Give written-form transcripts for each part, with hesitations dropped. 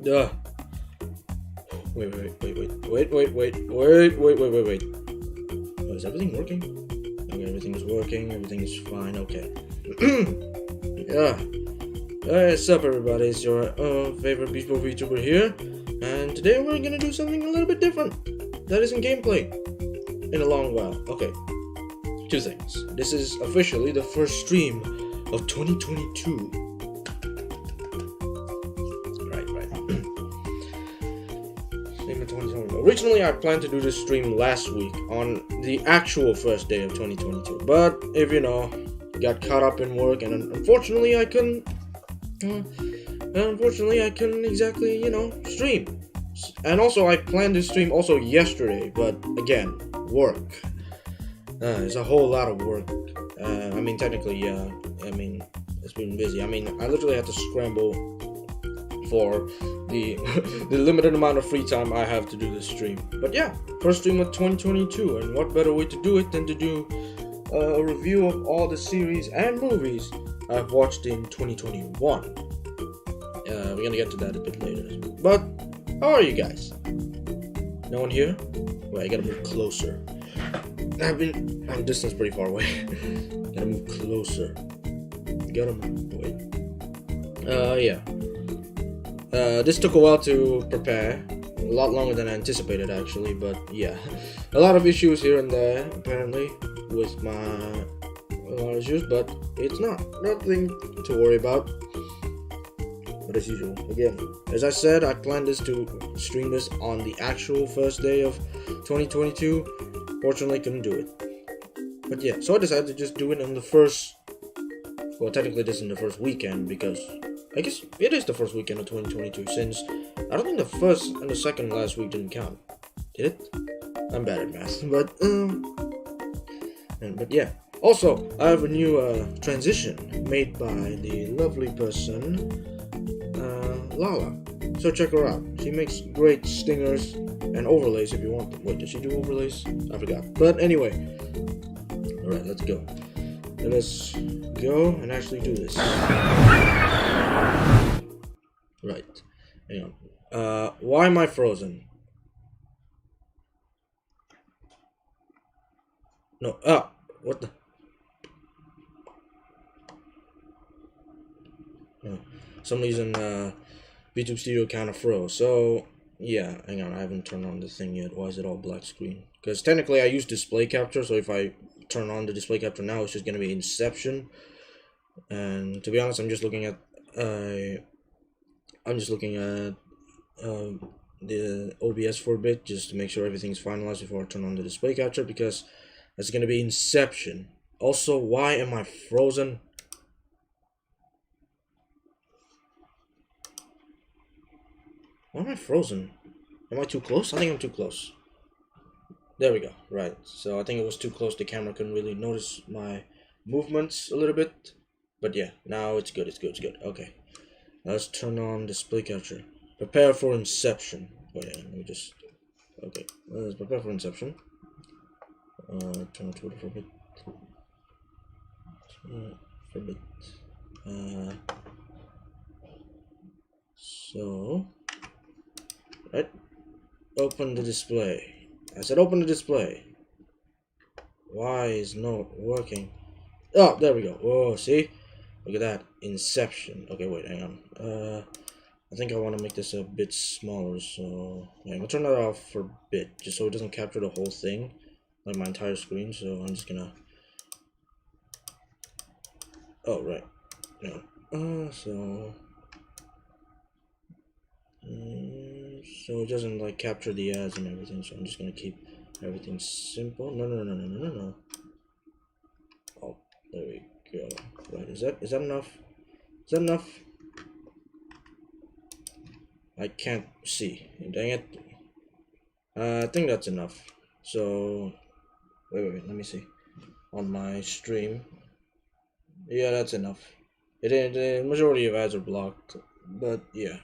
Duh. Wait. Oh, is everything working? Okay, everything is working. Everything is fine. Okay. Yeah. What's up, everybody? It's your favorite peaceful VTuber here, and today we're gonna do something a little bit different. That isn't gameplay in a long while. Okay. Two things. This is officially the first stream of 2022. Right. Stream of 2022. Originally, I planned to do this stream last week on the actual first day of 2022, but if you know, got caught up in work, and unfortunately, I couldn't. Exactly, stream. And also, I planned to stream also yesterday, but again, work. It's a whole lot of work. Technically, yeah. It's been busy. I literally had to scramble for the the limited amount of free time I have to do this stream. But yeah, first stream of 2022, and what better way to do it than to do a review of all the series and movies I've watched in 2021. We're gonna get to that a bit later. But how are you guys? No one here? Wait, I gotta move closer. I'm distance pretty far away. Gotta move closer. Wait. Yeah. This took a while to prepare. A lot longer than I anticipated, actually. But yeah, a lot of issues here and there, apparently, with a lot of issues. But it's nothing to worry about. But as usual, again, as I said, I planned to stream this on the actual first day of 2022. Fortunately, couldn't do it. But yeah, so I decided to just do it on the first. Well, technically, this is the first weekend because I guess it is the first weekend of 2022. Since I don't think the first and the second last week didn't count. Did it? I'm bad at math, but yeah. Also, I have a new transition made by the lovely person. Lala. So check her out. She makes great stingers and overlays if you want them. Wait, did she do overlays? I forgot. But anyway. Alright, let's go. Let's go and actually do this. Right. Hang on. Why am I frozen? No, what the? No. Some reason, VTube Studio kind of froze. So, yeah, hang on, I haven't turned on the thing yet. Why is it all black screen? Because technically I use display capture, so if I turn on the display capture now, it's just going to be Inception. And to be honest, I'm just looking at the OBS for a bit, just to make sure everything's finalized before I turn on the display capture, because it's going to be Inception. Also, why am I frozen? Why am I frozen? Am I too close? I think I'm too close. There we go. Right. So I think it was too close. The camera couldn't really notice my movements a little bit. But yeah, now it's good. It's good. Okay. Let's turn on display capture. Prepare for Inception. Wait, let me just... Okay. Let's prepare for Inception. Turn on Twitter for a bit. So... Right. Open the display. I said open the display. Why is no working? Oh, there we go. Oh, see? Look at that. Inception. Okay, wait, hang on. I think I want to make this a bit smaller, so... Yeah, I'm gonna turn that off for a bit, just so it doesn't capture the whole thing, like my entire screen, so I'm just gonna... Oh, right. No. So it doesn't like capture the ads and everything, so I'm just gonna keep everything simple. No. Oh, there we go. Right, is that enough? Is that enough? I can't see. Dang it. I think that's enough. So wait, let me see. On my stream. Yeah, that's enough. The majority of ads are blocked, but yeah.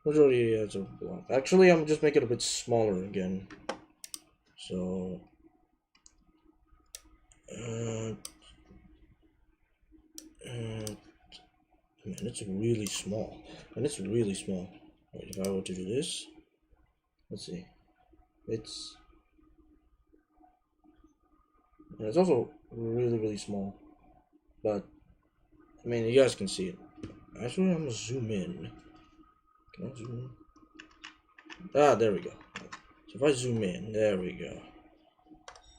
Majority of ads are blocked. Actually, I'm just making it a bit smaller again. So man, it's really small. And it's really small. Wait, if I were to do this, let's see. It's also really small, but I mean you guys can see it. Actually, I'm gonna zoom in. Can I zoom in? Ah, there we go. So if I zoom in, there we go.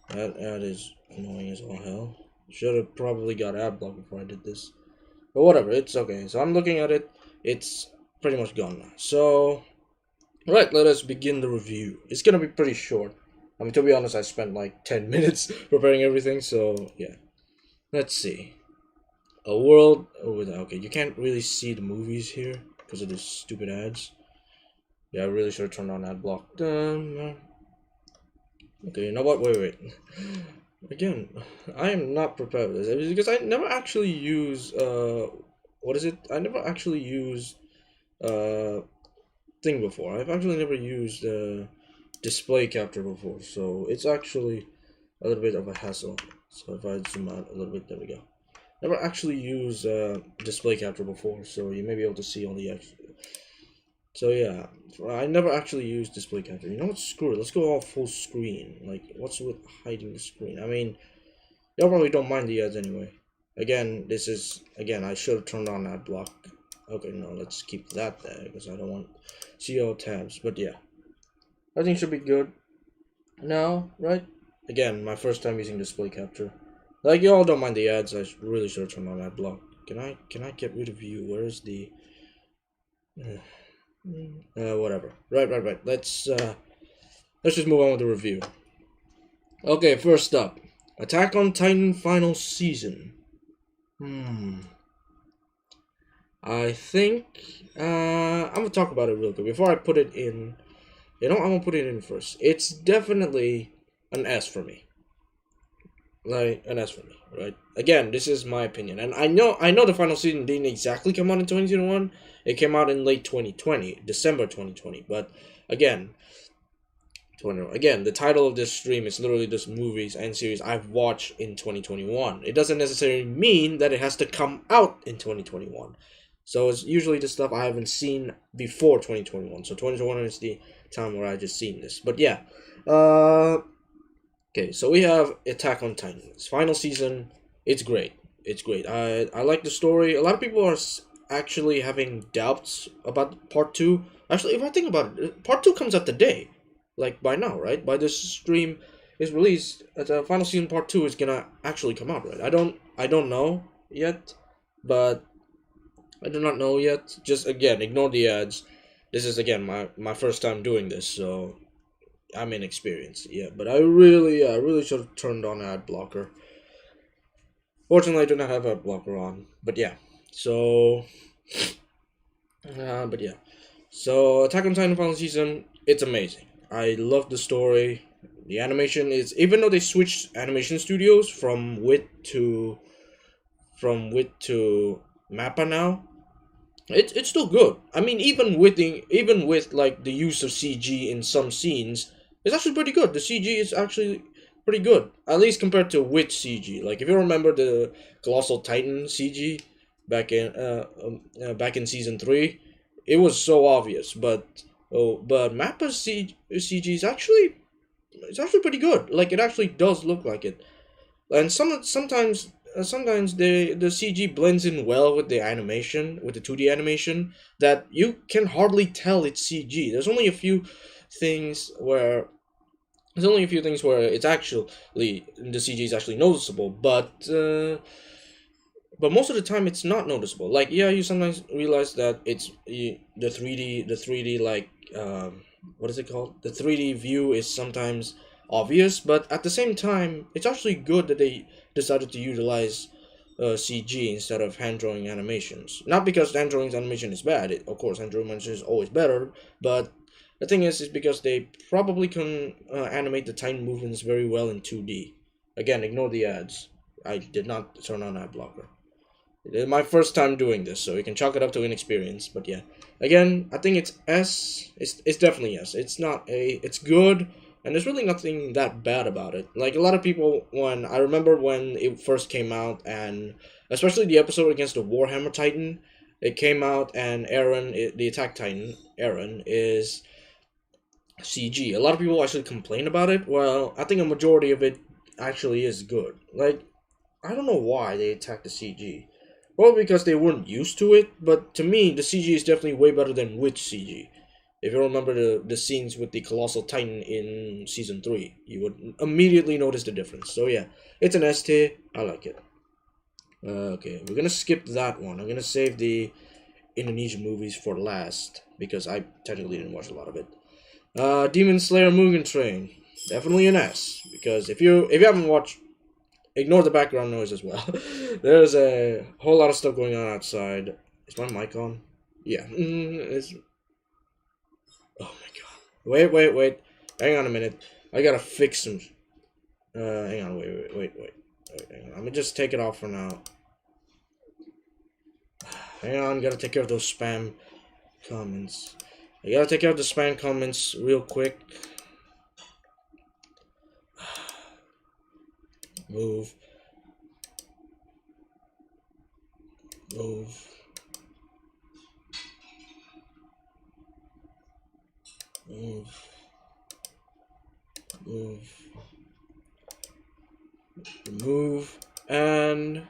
That is annoying as all hell. Should have probably got ad block before I did this. But whatever, it's okay. So I'm looking at it. It's pretty much gone now. So, right, let us begin the review. It's gonna be pretty short. I mean, to be honest, I spent like 10 minutes preparing everything. So, yeah. Let's see. A world over there. Okay, you can't really see the movies here because of the stupid ads. Yeah, I really should have turned on ad block. Okay, you know what? Wait. Again, I am not prepared for this because I never actually use what is it? I never actually used thing before. I've actually never used display capture before, so it's actually a little bit of a hassle. So if I zoom out a little bit, there we go. Never actually used display capture before, so you may be able to see all the extra. So yeah, I never actually used display capture. You know what? Screw it. Let's go all full screen. Like, what's with hiding the screen? I mean, y'all probably don't mind the ads anyway. Again, I should have turned on ad block. Okay, no, let's keep that there because I don't want to see all tabs. But yeah, I think should be good now, right? Again, my first time using display capture. Like, y'all don't mind the ads. I really should have turned on ad block. Can I get rid of you? Where is the whatever. Right. Let's just move on with the review. Okay, first up, Attack on Titan final season. I think I'm gonna talk about it real quick before I put it in. I'm gonna put it in first. It's definitely an S for me. Like an S for me, right? Again, this is my opinion, and I know the final season didn't exactly come out in 2021. It came out in late 2020, December 2020. But again, the title of this stream is literally just movies and series I've watched in 2021. It doesn't necessarily mean that it has to come out in 2021. So it's usually the stuff I haven't seen before 2021. So 2021 is the time where I just seen this. But yeah, okay, so we have Attack on Titan. It's final season. It's great. I like the story. A lot of people are actually having doubts about part 2. Actually, if I think about it, part 2 comes out today. Like, by now, right? By this stream is released, the final season part 2 is gonna actually come out, right? I don't know yet, but I do not know yet. Just, again, ignore the ads. This is, again, my first time doing this, so I'm inexperienced, yeah, but I really should have turned on ad blocker. Fortunately, I do not have ad blocker on, but yeah. So, So, Attack on Titan final season, it's amazing. I love the story. The animation is, even though they switched animation studios from Wit to Mappa now, it's still good. I mean, even with like the use of CG in some scenes, it's actually pretty good. The CG is actually pretty good, at least compared to Wit CG. Like, if you remember the Colossal Titan CG back in season 3, it was so obvious. But Mappa's CG is actually pretty good. Like, it actually does look like it, and sometimes the CG blends in well with the animation, with the 2D animation, that you can hardly tell it's CG. There's only a few things where it's actually the CG is actually noticeable, but most of the time it's not noticeable. Like, yeah, you sometimes realize that it's the 3D like what is it called? The 3D view is sometimes obvious, but at the same time, it's actually good that they decided to utilize CG instead of hand drawing animations. Not because hand drawing animation is bad. Of course, hand drawing animation is always better, but the thing is because they probably can animate the Titan movements very well in 2D. Again, ignore the ads. I did not turn on ad blocker. It is my first time doing this, so you can chalk it up to inexperience. But yeah, again, I think it's S. It's definitely S. It's not A. It's good, and there's really nothing that bad about it. Like, a lot of people, I remember when it first came out, and especially the episode against the Warhammer Titan, it came out, and Aaron, the Attack Titan, Aaron, is CG. A lot of people actually complain about it. Well, I think a majority of it actually is good. Like, I don't know why they attacked the CG. Probably because they weren't used to it, but to me, the CG is definitely way better than Witch CG. If you remember the scenes with the Colossal Titan in Season 3, you would immediately notice the difference. So yeah, it's an S tier. I like it. Okay, we're gonna skip that one. I'm gonna save the Indonesian movies for last, because I technically didn't watch a lot of it. Demon Slayer Mugen Train. Definitely an S, because if you haven't watched, ignore the background noise as well. There's a whole lot of stuff going on outside. Is my mic on? Yeah. It's... Oh my god. Wait. Hang on a minute. I gotta fix some... hang on, wait. Hang on. I'm gonna just take it off for now. Hang on, gotta take care of those spam comments. I gotta take care of the spam comments real quick. Move. Move. Move. Move. Remove. And...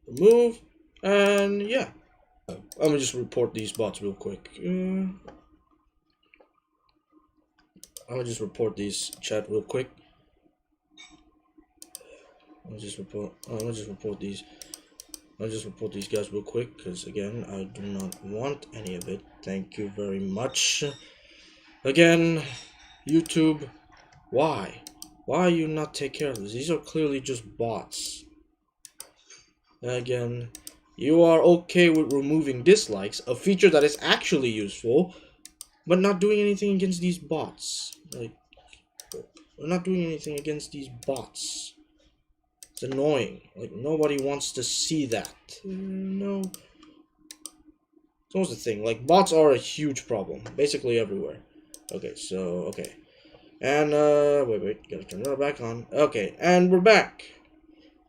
remove. And yeah. I'm gonna just report these bots real quick. I'm gonna just report these chat real quick. I'll just report these guys real quick, because again, I do not want any of it. Thank you very much. Again, YouTube, why you not take care of this? These are clearly just bots. Again, you are okay with removing dislikes, a feature that is actually useful, but not doing anything against these bots. Like, we're not doing anything against these bots. It's annoying. Like, nobody wants to see that. No. So what's the thing? Like, bots are a huge problem. Basically everywhere. Okay, so, okay. And, wait. Gotta turn that back on. Okay, and we're back.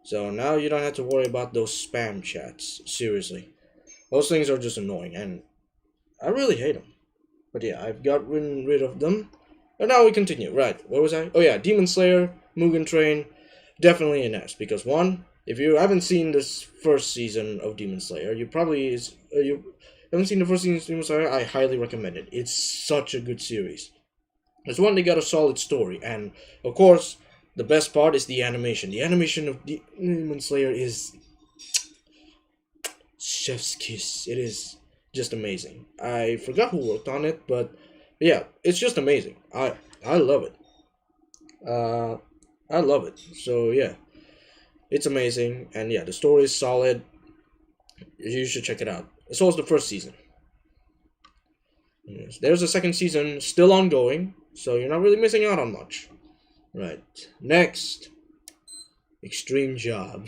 So now you don't have to worry about those spam chats. Seriously. Those things are just annoying, and I really hate them. But yeah, I've gotten rid of them. And now we continue. Right, what was I? Oh yeah, Demon Slayer, Mugen Train. Definitely an S, because one, if you haven't seen this first season of Demon Slayer, you haven't seen the first season of Demon Slayer, I highly recommend it. It's such a good series. It's one, they got a solid story, and of course, the best part is the animation. The animation of Demon Slayer is chef's kiss. It is just amazing. I forgot who worked on it, but yeah, it's just amazing. I love it. I love it. So yeah, it's amazing, and yeah, the story is solid. You should check it out. So is the first season. Yes. There's a second season still ongoing, so you're not really missing out on much. Right. Next, Extreme Job.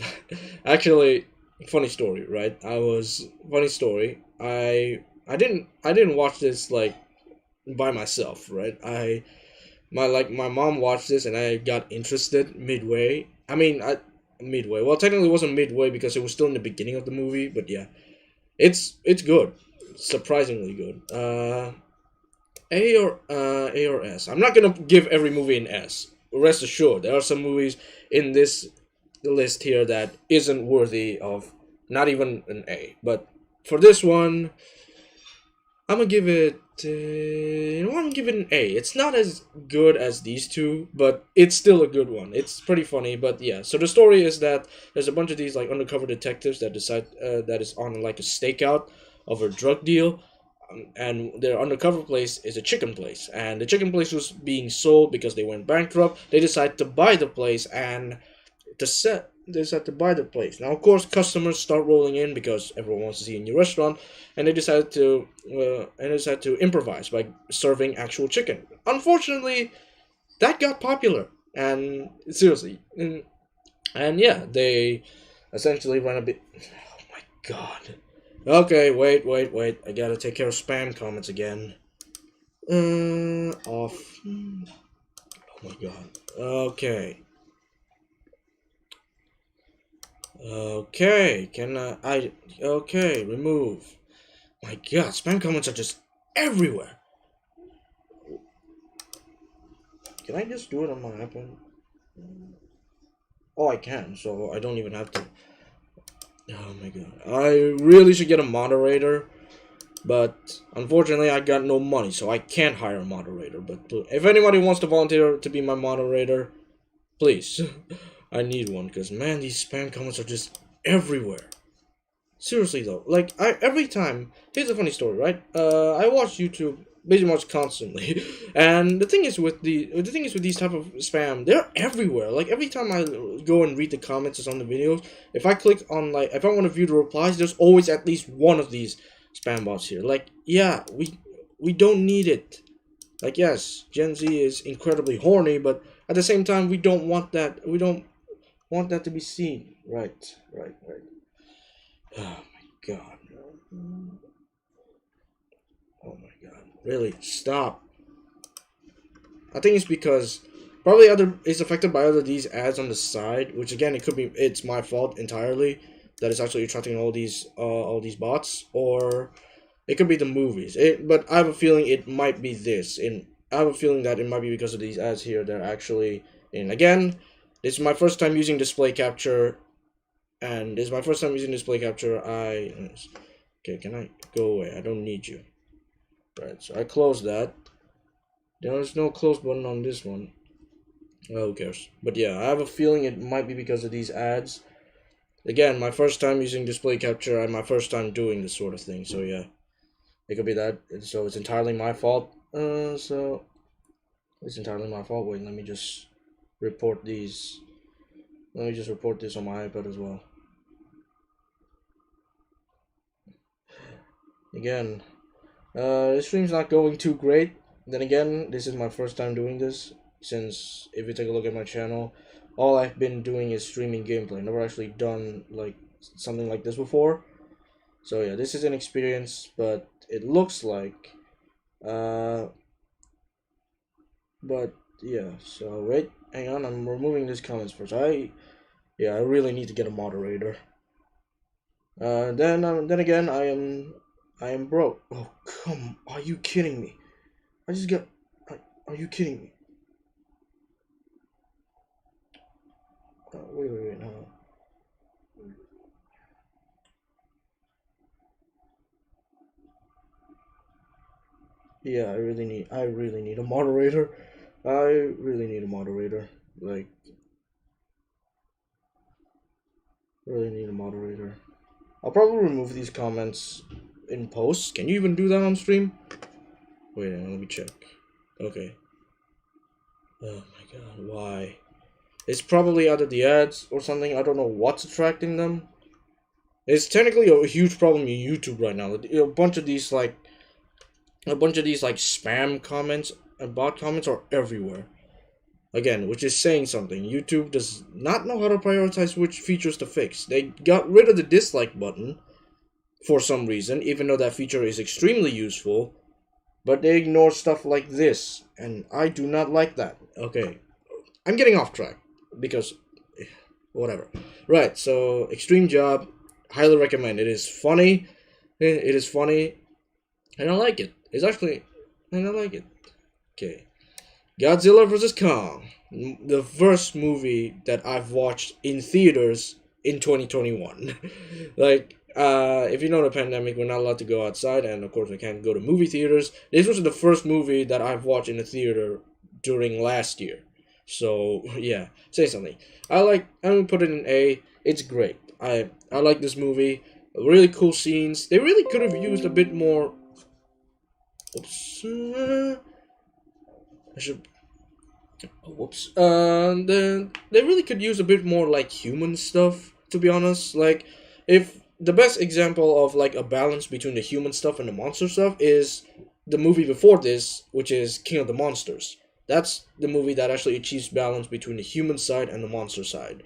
Actually, funny story, right? Funny story. I didn't watch this like by myself, right? My mom watched this, and I got interested midway. Midway. Well, technically it wasn't midway because it was still in the beginning of the movie, but yeah. It's good. Surprisingly good. A or S. I'm not gonna give every movie an S. Rest assured, there are some movies in this list here that isn't worthy of not even an A. But for this one, I'm gonna give it. I'm gonna give it an A. It's not as good as these two, but it's still a good one. It's pretty funny, but yeah. So the story is that there's a bunch of these like undercover detectives that decide that is on like a stakeout of a drug deal, and their undercover place is a chicken place, and the chicken place was being sold because they went bankrupt. They decided to buy the place, and they decided to buy the place. Now, of course, customers start rolling in because everyone wants to see a new restaurant, and they decided to improvise by serving actual chicken. Unfortunately, that got popular, and seriously, and yeah, they essentially ran a bit. Oh my god. Okay, wait. I gotta take care of spam comments again. Off. Oh my god. Okay. Okay, okay, remove. My god, spam comments are just everywhere. Can I just do it on my iPad? Oh, I can, so I don't even have to. Oh my god. I really should get a moderator, but unfortunately I got no money, so I can't hire a moderator. But if anybody wants to volunteer to be my moderator, please. I need one, because man, these spam comments are just everywhere. Seriously though, like every time. Here's a funny story, right? I watch YouTube basically much constantly, and the thing is with these type of spam, they're everywhere. Like every time I go and read the comments on the videos, if I click on like if I want to view the replies, there's always at least one of these spam bots here. Like yeah, we don't need it. Like yes, Gen Z is incredibly horny, but at the same time, we don't want that. We don't want that to be seen. Right, right, right. Oh my god. Oh my god. Really? Stop. I think it's because probably it's affected by other these ads on the side, which again it could be it's my fault entirely that it's actually attracting all these bots, or it could be the movies. But I have a feeling it might be this. And I have a feeling that it might be because of these ads here that are actually in again, this is my first time using display capture. And this is my first time using display capture. Okay, can I go away? I don't need you. Right, so I close that. There's no close button on this one. Oh, who cares? But yeah, I have a feeling it might be because of these ads. Again, my first time using display capture and my first time doing this sort of thing. So yeah, it could be that. So it's entirely my fault. So it's entirely my fault. Wait, let me just report these. Let me just report this on my iPad as well. Again, the stream's not going too great. Then again, this is my first time doing this, since if you take a look at my channel, all I've been doing is streaming gameplay. Never actually done like something like this before. So yeah, this is an experience, but it looks like, but yeah. So wait, hang on, I'm removing these comments first. I really need to get a moderator. Then again, I am broke. Oh come, are you kidding me? I just got. Are you kidding me? Wait, no. Yeah, I really need a moderator. I really need a moderator. Like, really need a moderator. I'll probably remove these comments in post. Can you even do that on stream? Wait, let me check. Okay. Oh my god, why? It's probably either the ads or something. I don't know what's attracting them. It's technically a huge problem in YouTube right now. A bunch of these like spam comments and bot comments are everywhere. Again, which is saying something. YouTube does not know how to prioritize which features to fix. They got rid of the dislike button for some reason, even though that feature is extremely useful, but they ignore stuff like this, and I do not like that. Okay, I'm getting off track because whatever. Right, so Extreme Job, highly recommend. It is funny. It is funny, and I like it. It's actually, and I like it. Okay. Godzilla vs. Kong, the first movie that I've watched in theaters in 2021. Like, if you know the pandemic, we're not allowed to go outside, and of course we can't go to movie theaters. This was the first movie that I've watched in a theater during last year. So yeah, say something. I'm gonna put it in A. It's great. I like this movie. Really cool scenes. They really could have used a bit more. Oops. I should. Oh, whoops. Then they really could use a bit more like human stuff. To be honest, like if the best example of like a balance between the human stuff and the monster stuff is the movie before this, which is King of the Monsters. That's the movie that actually achieves balance between the human side and the monster side,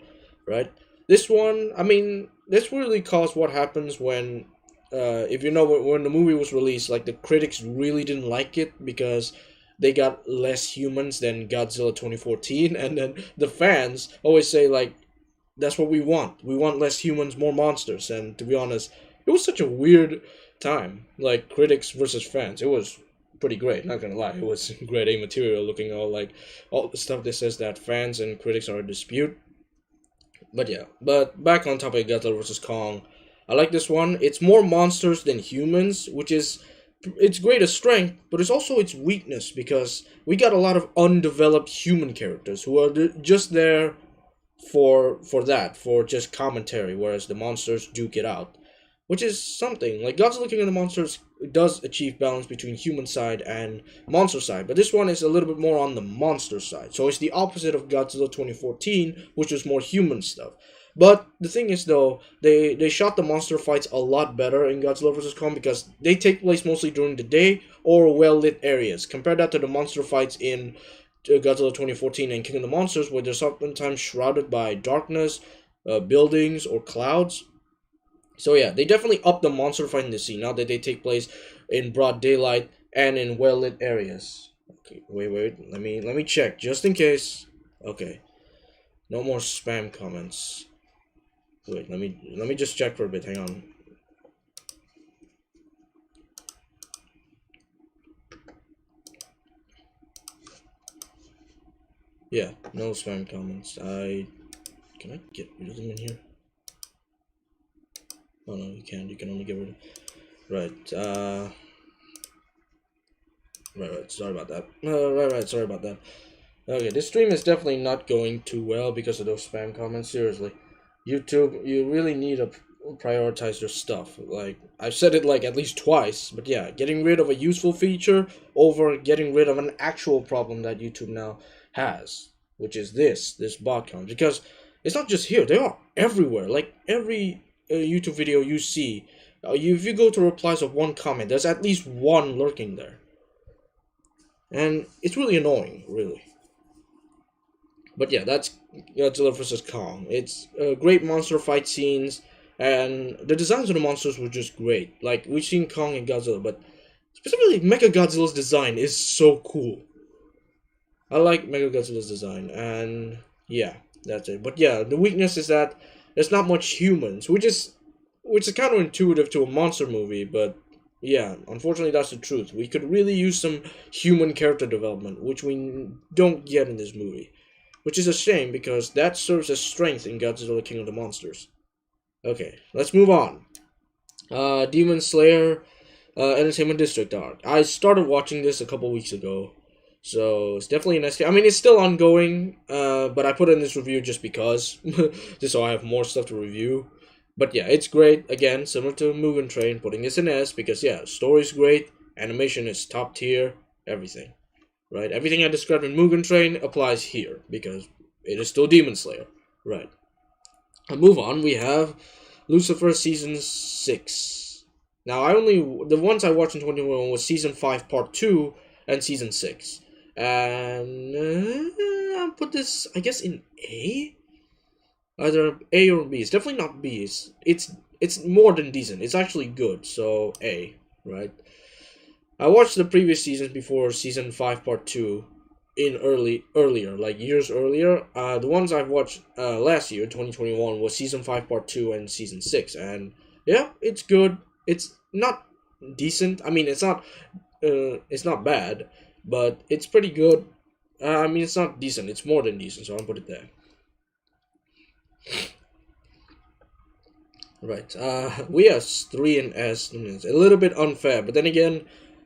right? This one, I mean, this really caused what happens when, if you know, when the movie was released, like the critics really didn't like it because they got less humans than Godzilla 2014, and then the fans always say like that's what we want. We want less humans, more monsters. And to be honest, it was such a weird time. Like critics versus fans. It was pretty great. Not gonna lie, it was grade A material. Looking all the stuff that says that fans and critics are a dispute. But yeah, but back on topic, Godzilla versus Kong. I like this one. It's more monsters than humans, which is its greatest strength, but it's also its weakness because we got a lot of undeveloped human characters who are just there for just commentary, whereas the monsters duke it out, which is something. Like Godzilla King of the Monsters does achieve balance between human side and monster side, but this one is a little bit more on the monster side. So it's the opposite of Godzilla 2014, which was more human stuff. But the thing is, though, they shot the monster fights a lot better in Godzilla vs. Kong because they take place mostly during the day or well-lit areas. Compare that to the monster fights in Godzilla 2014 and King of the Monsters, where they're sometimes shrouded by darkness, buildings, or clouds. So yeah, they definitely up the monster fight in the scene now that they take place in broad daylight and in well-lit areas. Okay, wait, let me check just in case. Okay, no more spam comments. Wait, let me just check for a bit. Hang on. Yeah, no spam comments. Can I get rid of them in here? Oh no, you can't. You can only get rid of. Right. Right. Sorry about that. Right. Sorry about that. Okay, this stream is definitely not going too well because of those spam comments. Seriously. YouTube, you really need to prioritize your stuff. Like, I've said it like at least twice, but yeah, getting rid of a useful feature over getting rid of an actual problem that YouTube now has, which is this bot count. Because it's not just here, they are everywhere. Like, every YouTube video you see, if you go to replies of one comment, there's at least one lurking there. And it's really annoying, really. But yeah, that's Godzilla vs. Kong. It's great monster fight scenes, and the designs of the monsters were just great. Like, we've seen Kong and Godzilla, but specifically Mechagodzilla's design is so cool. I like Mechagodzilla's design, and yeah, that's it. But yeah, the weakness is that there's not much humans, which is counterintuitive to a monster movie, but yeah, unfortunately that's the truth. We could really use some human character development, which we don't get in this movie. Which is a shame, because that serves as strength in Godzilla King of the Monsters. Okay, let's move on. Demon Slayer Entertainment District arc. I started watching this a couple weeks ago, so it's definitely a nice thing. I mean, it's still ongoing, but I put it in this review just because, just so I have more stuff to review. But yeah, it's great. Again, similar to Mugen Train, putting this in S, because yeah, story's great, animation is top tier, everything. Right, everything I described in Mugen Train applies here, because it is still Demon Slayer. Right. I'll move on, we have Lucifer Season 6. Now, the ones I watched in 2021 was Season 5 Part 2 and Season 6. And I'll put this, I guess, in A? Either A or B. It's definitely not B. It's more than decent. It's actually good, so A, right? I watched the previous seasons before Season 5 Part 2 in earlier, like years earlier. The ones I've watched last year, 2021, was Season 5 Part 2 and Season 6. And yeah, it's good. It's not decent. I mean, it's not bad, but it's pretty good. I mean, it's not decent. It's more than decent, so I'll put it there. Right. We have 3 and S. It's a little bit unfair, but then again,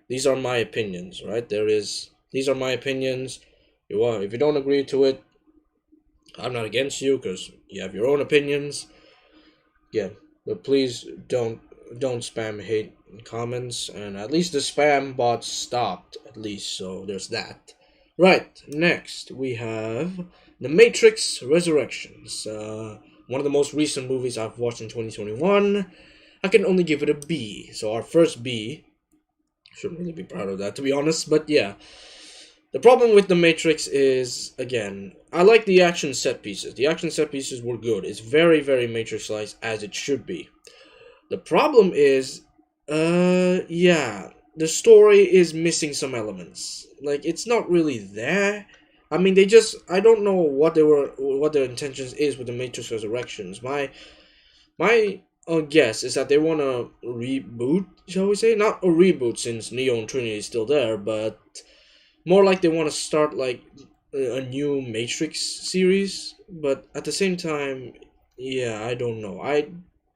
these are my opinions, right? These are my opinions. If you don't agree to it, I'm not against you, because you have your own opinions. Yeah, but please don't spam hate comments, and at least the spam bots stopped, at least, so there's that. Right, next we have The Matrix Resurrections. One of the most recent movies I've watched in 2021. I can only give it a B. So our first B. Shouldn't really be proud of that, to be honest, but yeah. The problem with The Matrix is, again, I like the action set pieces. The action set pieces were good. It's very, very Matrix-like, as it should be. The problem is, yeah, the story is missing some elements. Like, it's not really there, I mean, I don't know what their intentions is with the Matrix Resurrections. My guess is that they want to reboot, shall we say? Not a reboot since Neo and Trinity is still there, but more like they want to start like a new Matrix series. But at the same time, yeah, I don't know. I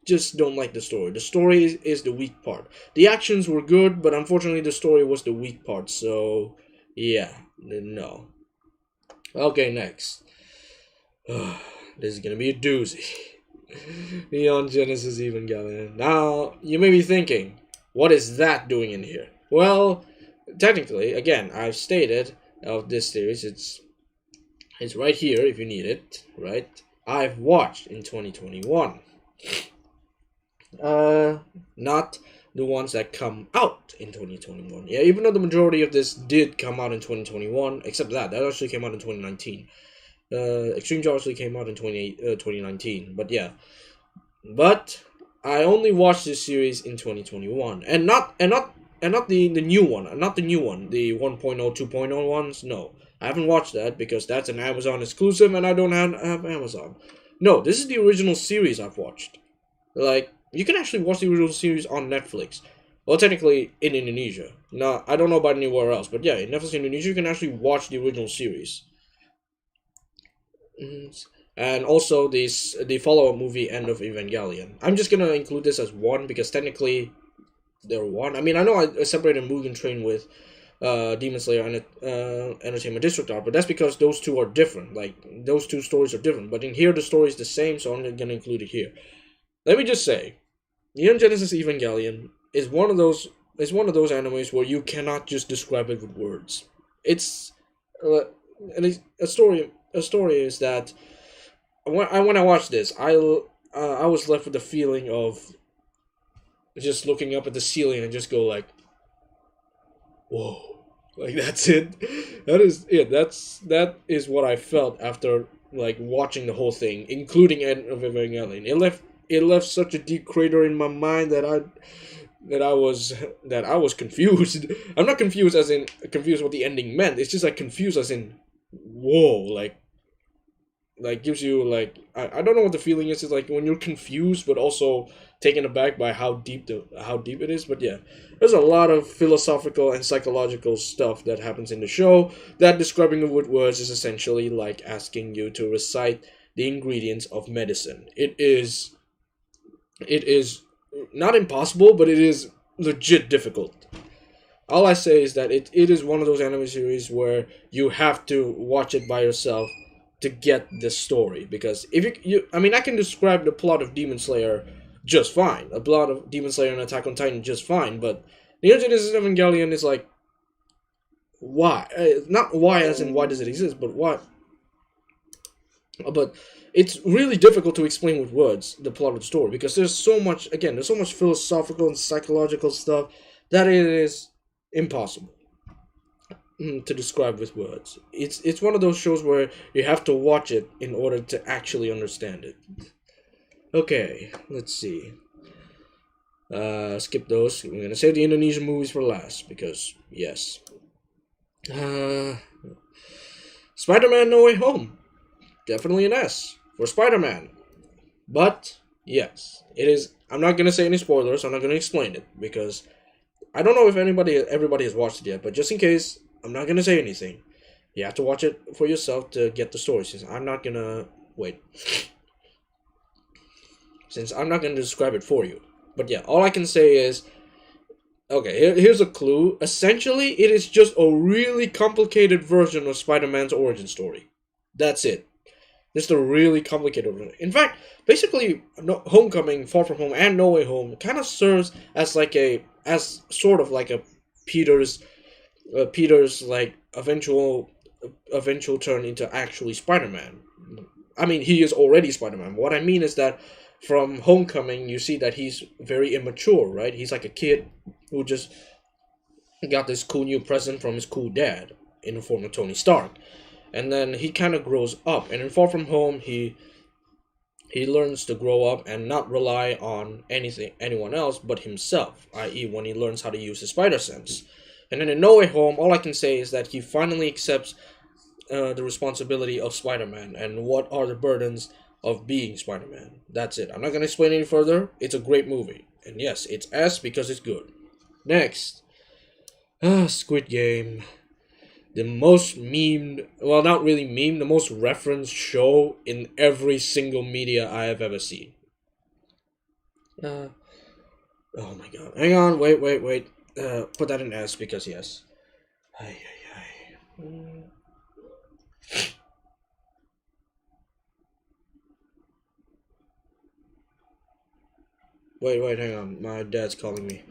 just don't like the story. The story is the weak part. The actions were good, but unfortunately, the story was the weak part. So, yeah, no. Okay, next. This is gonna be a doozy. Neon Genesis Evangelion. Now, you may be thinking, what is that doing in here? Well, technically, again, I've stated of this series, it's right here if you need it, right? I've watched in 2021. Not the ones that come out in 2021. Yeah, even though the majority of this did come out in 2021, except that actually came out in 2019. Extreme Joy actually came out in 2019, but yeah. But I only watched this series in 2021, and not the new one, not the new one, the 1.0, 2.0 ones. No, I haven't watched that because that's an Amazon exclusive, and I don't have Amazon. No, this is the original series I've watched. Like, you can actually watch the original series on Netflix. Well, technically in Indonesia. Now, I don't know about anywhere else, but yeah, in Netflix Indonesia, you can actually watch the original series. And also the follow-up movie End of Evangelion. I'm just gonna include this as one because technically they're one. I mean, I know I separated Mugen Train with Demon Slayer and Entertainment District Art, but that's because those two are different. Like, those two stories are different. But in here, the story is the same, so I'm gonna include it here. Let me just say, Neon Genesis Evangelion is one of those animes where you cannot just describe it with words. It's a story. A story is that when I watched this, I was left with the feeling of just looking up at the ceiling and just go like, whoa, like that's it. That is what I felt after like watching the whole thing, including End of Evangelion. It left such a deep crater in my mind that I was confused. I'm not confused as in confused what the ending meant. It's just like confused as in whoa, like gives you like I don't know what the feeling is. It's like when you're confused but also taken aback by how deep it is. But yeah, there's a lot of philosophical and psychological stuff that happens in the show. That describing it with words is essentially like asking you to recite the ingredients of medicine. It is not impossible, but it is legit difficult. All I say is that it is one of those anime series where you have to watch it by yourself to get the story. Because if you I mean, I can describe the plot of Demon Slayer just fine. A plot of Demon Slayer and Attack on Titan just fine, but Neon Genesis Evangelion is like, why? Not why as in why does it exist, but what? But it's really difficult to explain with words the plot of the story because there's so much philosophical and psychological stuff that it is impossible to describe with words. It's one of those shows where you have to watch it in order to actually understand it. Okay, let's see. Skip those. I'm gonna save the Indonesian movies for last because yes. Spider-Man No Way Home. Definitely an S for Spider-Man. But yes, it is. I'm not gonna say any spoilers. I'm not gonna explain it because I don't know if everybody has watched it yet. But just in case, I'm not gonna say anything. You have to watch it for yourself to get the story. Since I'm not gonna describe it for you. But yeah, all I can say is, okay, here's a clue. Essentially, it is just a really complicated version of Spider-Man's origin story. That's it. Just a really complicated version. In fact, basically, Homecoming, Far From Home, and No Way Home kind of serves as sort of like a Peter's like eventual turn into actually Spider-Man. I mean, he is already Spider-Man. What I mean is that from Homecoming, you see that he's very immature, right? He's like a kid who just got this cool new present from his cool dad in the form of Tony Stark. And then he kind of grows up. And in Far From Home, he learns to grow up and not rely on anyone else but himself, i.e. when he learns how to use his spider sense. And then in No Way Home, all I can say is that he finally accepts the responsibility of Spider-Man and what are the burdens of being Spider-Man. That's it. I'm not gonna explain any further. It's a great movie, and yes, it's S because it's good. Next, Squid Game, the most memed, well, not really meme, the most referenced show in every single media I have ever seen. Uh, oh my god. Hang on, wait. Put that in S because yes. Ay, ay, ay. Wait, hang on. My dad's calling me.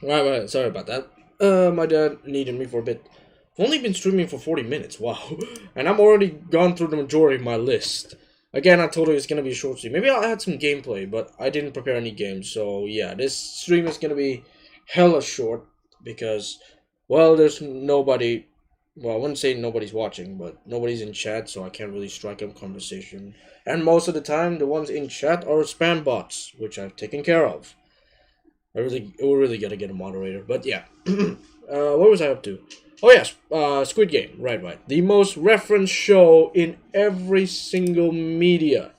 Right. Sorry about that. My dad needed me for a bit. I've only been streaming for 40 minutes. Wow. And I'm already gone through the majority of my list. Again, I told you it's gonna be a short stream. Maybe I'll add some gameplay, but I didn't prepare any games. So yeah, this stream is gonna be hella short because, well, there's nobody. Well, I wouldn't say nobody's watching, but nobody's in chat, so I can't really strike up conversation. And most of the time, the ones in chat are spam bots, which I've taken care of. We're really gotta get a moderator. But yeah, what was I up to? Oh yes, Squid Game. Right. The most referenced show in every single media.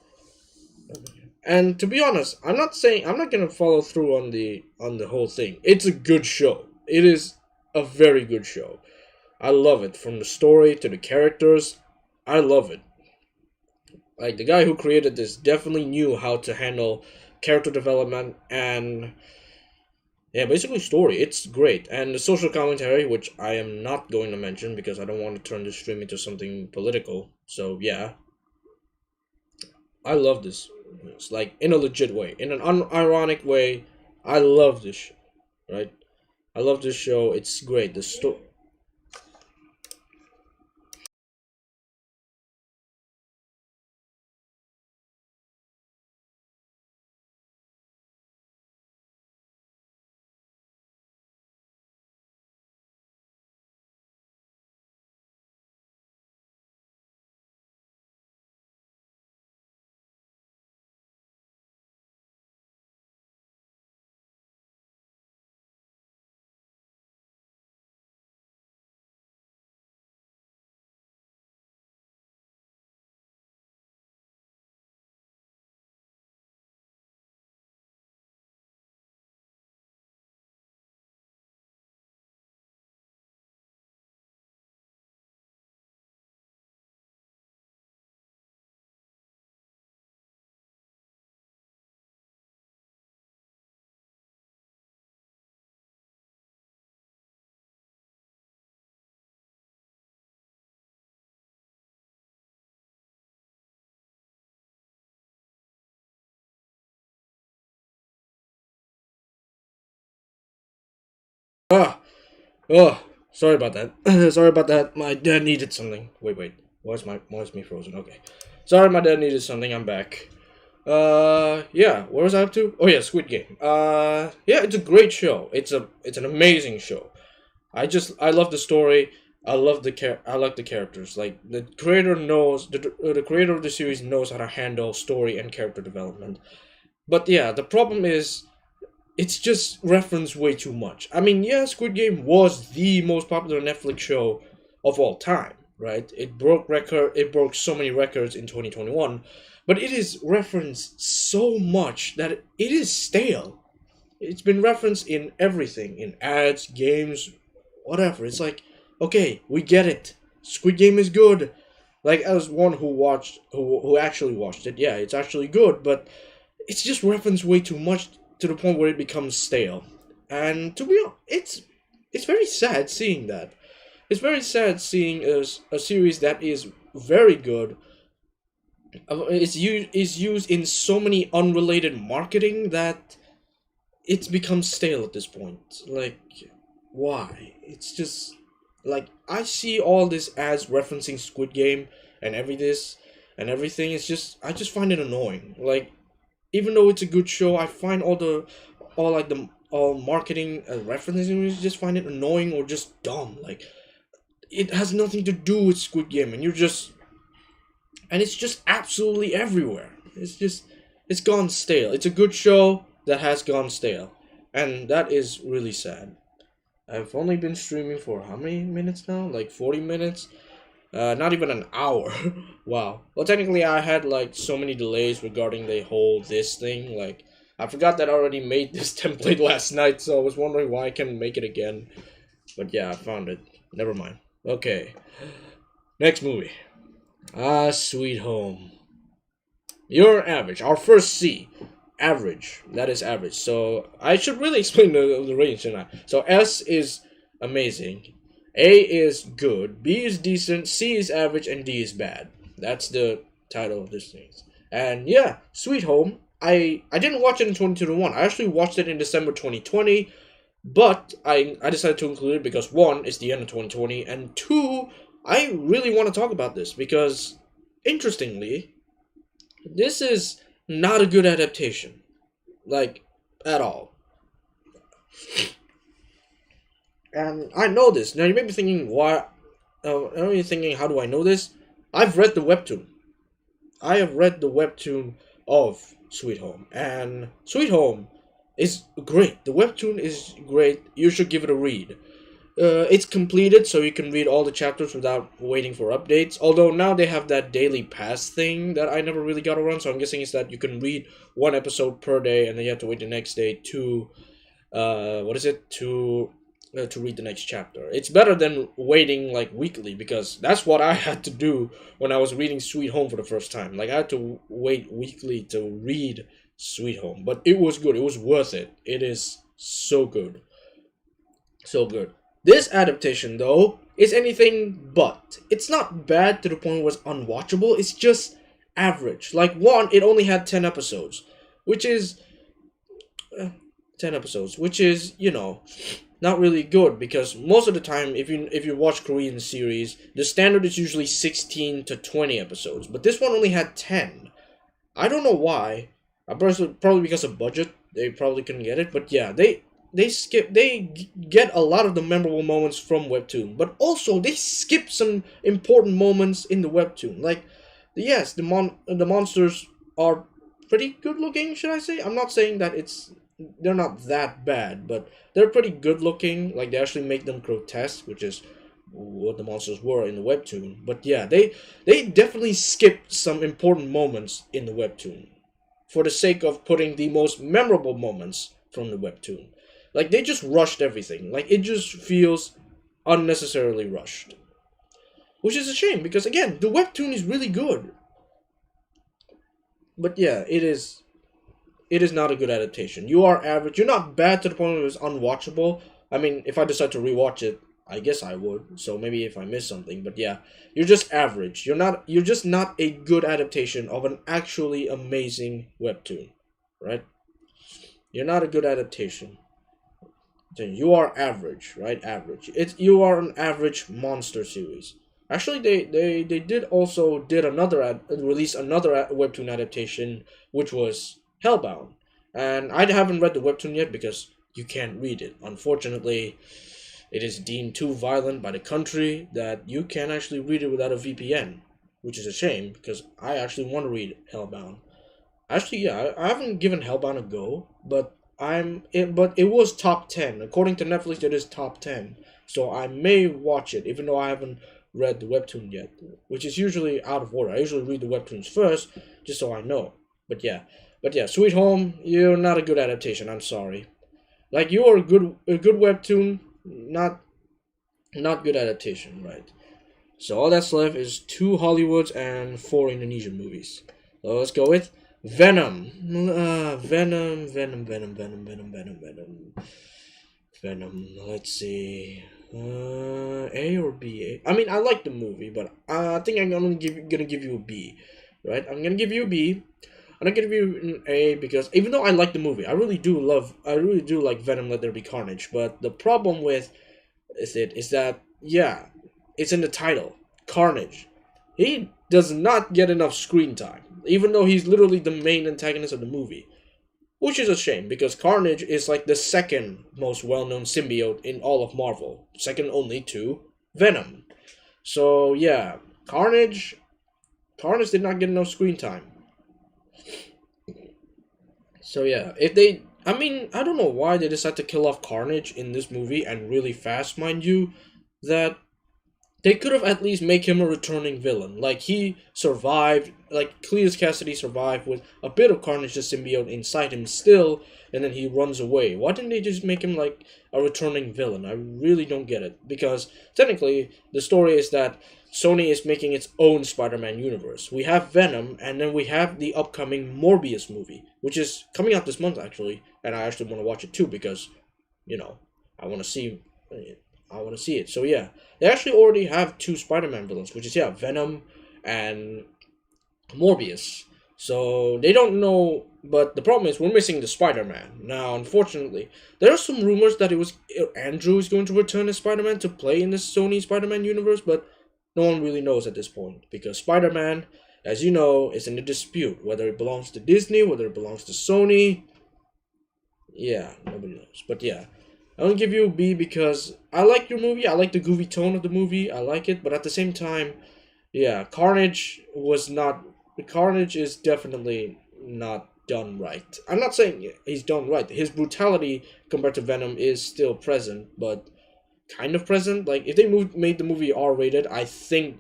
And to be honest, I'm not gonna follow through on the whole thing. It's a good show. It is a very good show. I love it from the story to the characters. I love it. Like the guy who created this definitely knew how to handle character development and yeah, basically story. It's great. And the social commentary, which I am not going to mention because I don't want to turn this stream into something political. So yeah. I love this. It's like in a legit way. In an unironic way. I love this show. Right? I love this show. It's great. The story. Ah, oh, sorry about that. Sorry about that. My dad needed something. Wait. Why's me frozen? Okay. Sorry, my dad needed something. I'm back. Yeah. What was I up to? Oh yeah, Squid Game. Yeah, it's a great show. It's an amazing show. I love the story. I like the characters. Like the creator knows the creator of the series knows how to handle story and character development. But yeah, the problem is it's just referenced way too much. I mean, yeah, Squid Game was the most popular Netflix show of all time, right? It broke so many records in 2021, but it is referenced so much that it is stale. It's been referenced in everything, in ads, games, whatever. It's like, okay, we get it. Squid Game is good. Like as one who actually watched it, yeah, it's actually good, but it's just referenced way too much to the point where it becomes stale. And to be honest, it's very sad seeing that. It's very sad seeing a series that is very good. Is used in so many unrelated marketing that it's become stale at this point. Like, why? It's just like I see all this ads referencing Squid Game, and everything. It's just I just find it annoying. Like, even though it's a good show, I find all marketing references just find it annoying or just dumb. Like, it has nothing to do with Squid Game, and it's just absolutely everywhere. It's gone stale. It's a good show that has gone stale, and that is really sad. I've only been streaming for how many minutes now? Like 40 minutes? Not even an hour. Wow. Well, technically, I had like so many delays regarding the whole this thing. Like, I forgot that I already made this template last night, so I was wondering why I can't make it again. But yeah, I found it. Never mind. Okay. Next movie. Sweet Home. You're average. Our first C. Average. That is average. So I should really explain the range, shouldn't I? So S is amazing. A is good. B is decent. C is average. And D is bad. That's the title of this thing. And yeah, Sweet Home. I didn't watch it in 2021. I actually watched it in December 2020. But I decided to include it because 1, it's the end of 2020. And 2, I really want to talk about this. Because, interestingly, this is not a good adaptation. Like, at all. And I know this. Now, you may be thinking, why? You're thinking, how do I know this? I've read the webtoon. I have read the webtoon of Sweet Home. And Sweet Home is great. The webtoon is great. You should give it a read. It's completed, so you can read all the chapters without waiting for updates. Although now they have that daily pass thing that I never really got around, so I'm guessing it's that you can read 1 episode per day, and then you have to wait the next day to to read the next chapter. It's better than waiting like weekly, because that's what I had to do when I was reading Sweet Home for the first time. Like, I had to wait weekly to read Sweet Home, but it was good. It was worth it. It is so good. So good. This adaptation, though, is anything but. It's not bad to the point where it's unwatchable. It's just average. Like, 1, it only had 10 episodes, which is 10 episodes, which is, not really good, because most of the time, if you watch Korean series, the standard is usually 16 to 20 episodes, but this one only had 10. I don't know why. Probably because of budget. They probably couldn't get it, but yeah, they get a lot of the memorable moments from webtoon, but also they skip some important moments in the webtoon. Like, yes, the monsters are pretty good looking, should I say? I'm not saying that they're not that bad, but they're pretty good looking. Like, they actually make them grotesque, which is what the monsters were in the webtoon. But yeah, they definitely skipped some important moments in the webtoon for the sake of putting the most memorable moments from the webtoon. Like, they just rushed everything. Like, it just feels unnecessarily rushed. Which is a shame, because again, the webtoon is really good. But yeah, it is not a good adaptation. You are average. You're not bad to the point where it's unwatchable. I mean, if I decide to rewatch it, I guess I would. So maybe if I miss something. But yeah, you're just average. You're just not a good adaptation of an actually amazing webtoon. Right? You're not a good adaptation. You are average, right? Average. You are an average monster series. Actually, they did release another webtoon adaptation, which was Hellbound, and I haven't read the webtoon yet because you can't read it. Unfortunately, it is deemed too violent by the country that you can't actually read it without a VPN, which is a shame because I actually want to read Hellbound. Actually, yeah, I haven't given Hellbound a go, but it was top 10. According to Netflix, it is top 10. So I may watch it, even though I haven't read the webtoon yet, which is usually out of order. I usually read the webtoons first, just so I know. But yeah, Sweet Home, you're not a good adaptation. I'm sorry. Like, you are a good webtoon, not good adaptation, right? So all that's left is 2 Hollywoods and 4 Indonesian movies. So let's go with Venom. Venom. Let's see. A or B? I mean, I like the movie, but I think I'm gonna give you a B, right? I'm gonna give you a B. I'm not gonna give you an A because even though I like the movie, I really do like Venom: Let There Be Carnage. But the problem with it is that, yeah, it's in the title, Carnage. he does not get enough screen time, even though he's literally the main antagonist of the movie. Which is a shame, because Carnage is like the second most well-known symbiote in all of Marvel, second only to Venom. So yeah, Carnage did not get enough screen time. So yeah, I don't know why they decided to kill off Carnage in this movie, and really fast, mind you, that they could have at least make him a returning villain. Like, he survived, like Cletus Cassidy survived with a bit of Carnage the symbiote inside him still, and then he runs away. Why didn't they just make him like a returning villain? I really don't get it. Because technically, the story is that Sony is making its own Spider-Man universe. We have Venom, and then we have the upcoming Morbius movie, which is coming out this month actually, and I actually want to watch it too because, I want to see it. So yeah, they actually already have two Spider-Man villains, which is Venom and Morbius. So they don't know, but the problem is we're missing the Spider-Man. Now, unfortunately, there are some rumors that Andrew is going to return as Spider-Man to play in the Sony Spider-Man universe, but no one really knows at this point, because Spider-Man, as you know, is in a dispute, whether it belongs to Disney, whether it belongs to Sony. Yeah, nobody knows. But yeah, I'm gonna give you a B because I like your movie. I like the goofy tone of the movie. I like it, but at the same time, yeah, Carnage is definitely not done right. I'm not saying he's done right. His brutality compared to Venom is still present, but kind of present. Like, if they made the movie R-rated, I think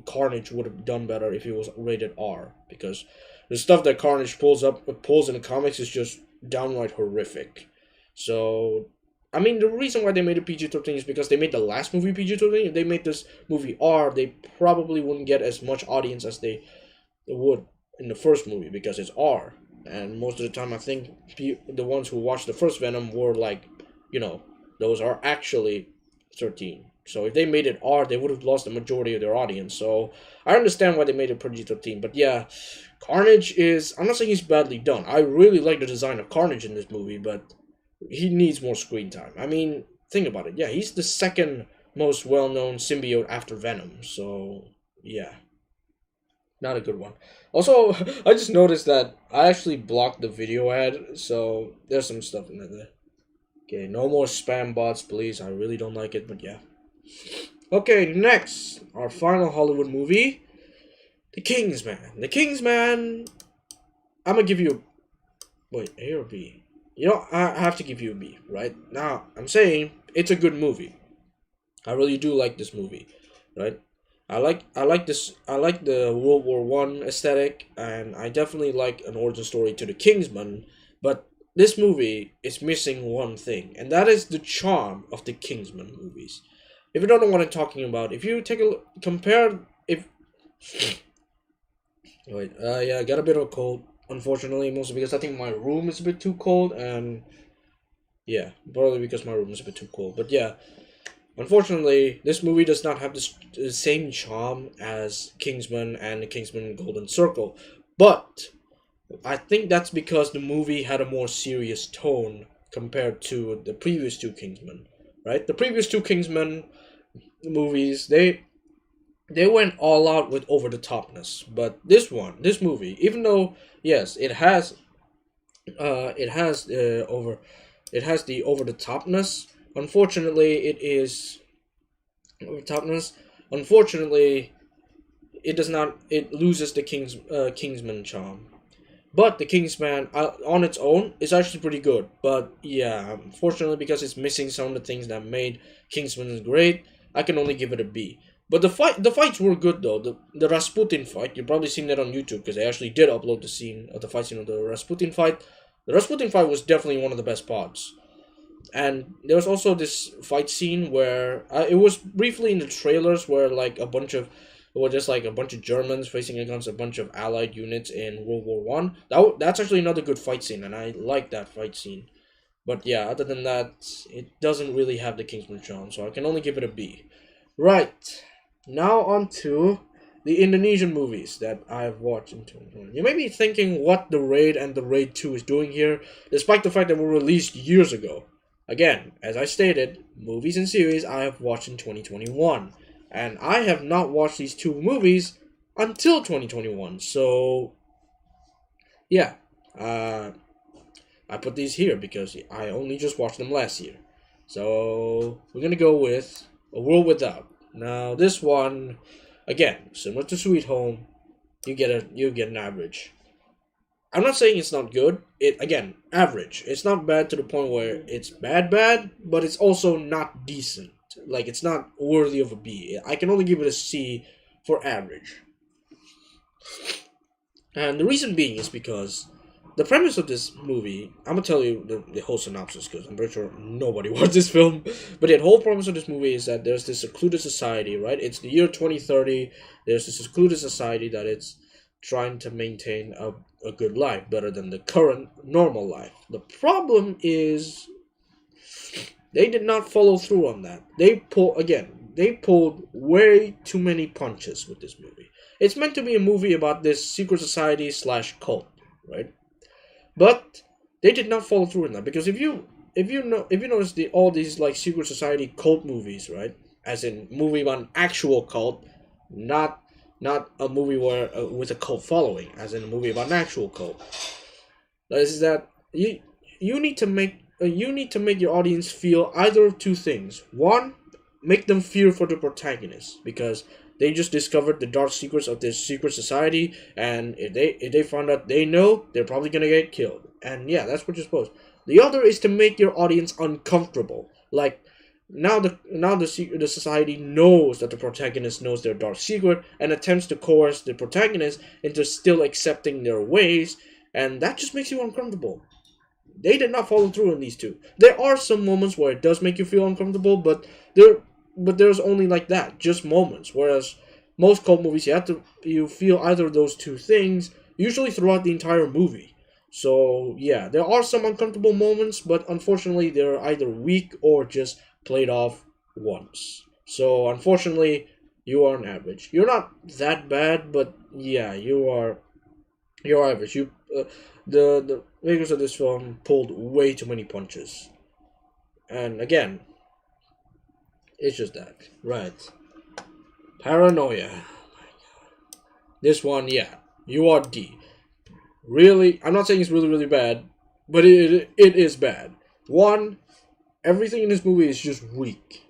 Carnage would have done better if it was rated R, because the stuff that Carnage pulls in the comics is just downright horrific. So, I mean, the reason why they made it PG-13 is because they made the last movie PG-13. If they made this movie R, they probably wouldn't get as much audience as they would in the first movie, because it's R. And most of the time, I think the ones who watched the first Venom were like, those are actually 13. So if they made it R, they would have lost the majority of their audience. So I understand why they made it PG-13. But yeah, Carnage I'm not saying he's badly done. I really like the design of Carnage in this movie, but he needs more screen time. I mean, think about it. Yeah, he's the second most well-known symbiote after Venom. So yeah, not a good one. Also, I just noticed that I actually blocked the video ad, so there's some stuff in there. Okay, no more spam bots, please. I really don't like it, but yeah. Okay, next, our final Hollywood movie, The Kingsman. The Kingsman, I'm gonna give you A or B? I have to give you a B, right? Now, I'm saying it's a good movie. I really do like this movie, right? I like the World War I aesthetic, and I definitely like an origin story to the Kingsman, but this movie is missing one thing, and that is the charm of the Kingsman movies. If you don't know what I'm talking about, if you take a look, I got a bit of a cold, unfortunately, mostly because I think my room is a bit too cold, and yeah, probably because my room is a bit too cold, but yeah, unfortunately, this movie does not have the same charm as Kingsman and the Kingsman Golden Circle, but I think that's because the movie had a more serious tone compared to the previous two Kingsmen, right? The previous two Kingsmen movies, they went all out with over the topness, but this movie, even though yes, it has the over the topness. Unfortunately, it is over topness. Unfortunately, it does not. It loses the Kingsman charm. But the Kingsman, on its own, is actually pretty good. But yeah, unfortunately, because it's missing some of the things that made Kingsman great, I can only give it a B. But the fights were good though. The Rasputin fight, you've probably seen that on YouTube because they actually did upload the fight scene of the Rasputin fight. The Rasputin fight was definitely one of the best parts. And there was also this fight scene where it was briefly in the trailers where just like a bunch of Germans facing against a bunch of Allied units in World War One. That's actually another good fight scene, and I like that fight scene. But yeah, other than that, it doesn't really have the Kingsman charm, so I can only give it a B. Right, now on to the Indonesian movies that I've watched in 2020. You may be thinking what The Raid and The Raid 2 is doing here, despite the fact that were released years ago. Again, as I stated, movies and series I have watched in 2021. And I have not watched these two movies until 2021. So yeah, uh, I put these here because I only just watched them last year. So we're gonna go with A World Without. Now this one, again, similar to Sweet Home, you get an average. I'm not saying it's not good. It again, average. It's not bad to the point where it's bad, but it's also not decent. Like it's not worthy of a B. I can only give it a C for average. And the reason being is because the premise of this movie, I'm gonna tell you the whole synopsis because I'm pretty sure nobody watched this film. But the whole premise of this movie is that there's this secluded society, right? It's the year 2030. There's this secluded society that it's trying to maintain a good life, better than the current normal life. The problem is they did not follow through on that. They pulled way too many punches with this movie. It's meant to be a movie about this secret society slash cult, right? But they did not follow through in that because if you notice all these like secret society cult movies, right? As in movie about an actual cult, not a movie where with a cult following, as in a movie about an actual cult. Is that you need to make your audience feel either of two things. One, make them fear for the protagonist because they just discovered the dark secrets of this secret society, and if they find out they know, they're probably gonna get killed. And yeah, that's what you're supposed. The other is to make your audience uncomfortable. Like the society knows that the protagonist knows their dark secret and attempts to coerce the protagonist into still accepting their ways, and that just makes you uncomfortable. They did not follow through on these two. There are some moments where it does make you feel uncomfortable, but there's only like that, just moments. Whereas most cult movies, you feel either of those two things usually throughout the entire movie. So yeah, there are some uncomfortable moments, but unfortunately they're either weak or just played off once. So unfortunately, you are an average. You're not that bad, but yeah, you're average. The makers of this film pulled way too many punches, and again, it's just that, right? Paranoia. This one, yeah, you are D. Really, I'm not saying it's really bad, but it is bad. One, everything in this movie is just weak.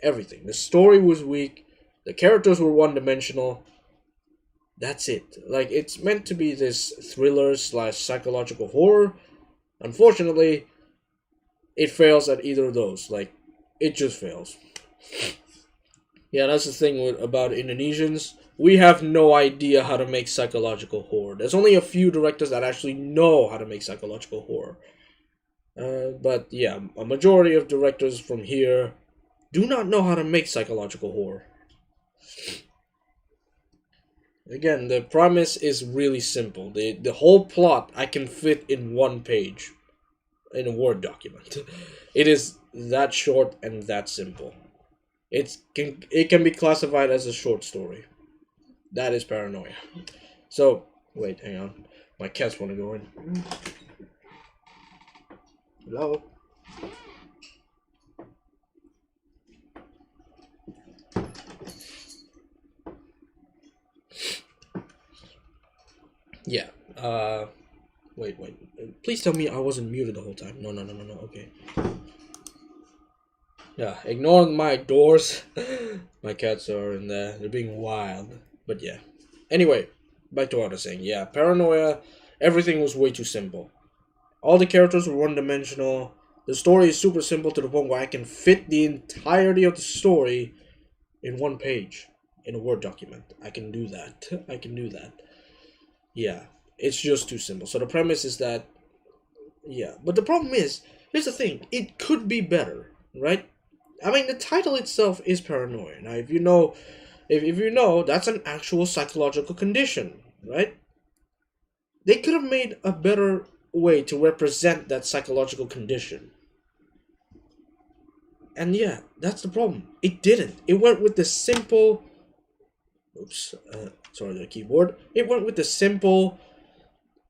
Everything. The story was weak. The characters were one-dimensional. That's it. Like, it's meant to be this thriller slash psychological horror. Unfortunately, it fails at either of those. Like, it just fails. Yeah, that's the thing about Indonesians. We have no idea how to make psychological horror. There's only a few directors that actually know how to make psychological horror. But yeah, a majority of directors from here do not know how to make psychological horror. Again, the premise is really simple. The whole plot I can fit in one page in a Word document. It is that short and that simple. It can be classified as a short story. That is Paranoia. So, wait, hang on. My cats want to go in. Hello? Yeah. Wait. Please tell me I wasn't muted the whole time. No. Okay. Yeah, ignore my doors. My cats are in there. They're being wild. But yeah. Anyway, back to what I was saying. Yeah, Paranoia, everything was way too simple. All the characters were one-dimensional. The story is super simple to the point where I can fit the entirety of the story in one page in a Word document. I can do that. Yeah, it's just too simple. So the premise is that, yeah. But the problem is, here's the thing. It could be better, right? I mean, the title itself is Paranoia. Now, if you know, that's an actual psychological condition, right? They could have made a better way to represent that psychological condition. And yeah, that's the problem. It didn't. It went with the simple... Oops. Sorry, the keyboard. It went with the simple,